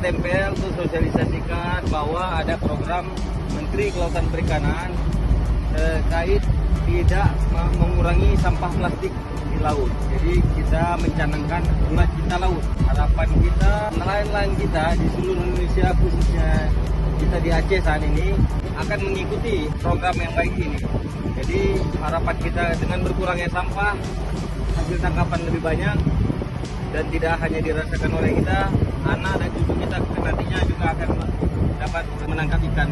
tempel untuk sosialisasikan bahwa ada program Menteri Kelautan Perikanan terkait tidak mengurangi sampah plastik di laut. Jadi kita mencanangkan Rumah Cipta Laut. Harapan kita, nelayan-nelayan kita di seluruh Indonesia, khususnya kita di Aceh saat ini, akan mengikuti program yang baik ini. Jadi harapan kita dengan berkurangnya sampah, hasil tangkapan lebih banyak, dan tidak hanya dirasakan oleh kita, anak dan cucu kita nantinya juga akan dapat menangkap ikan.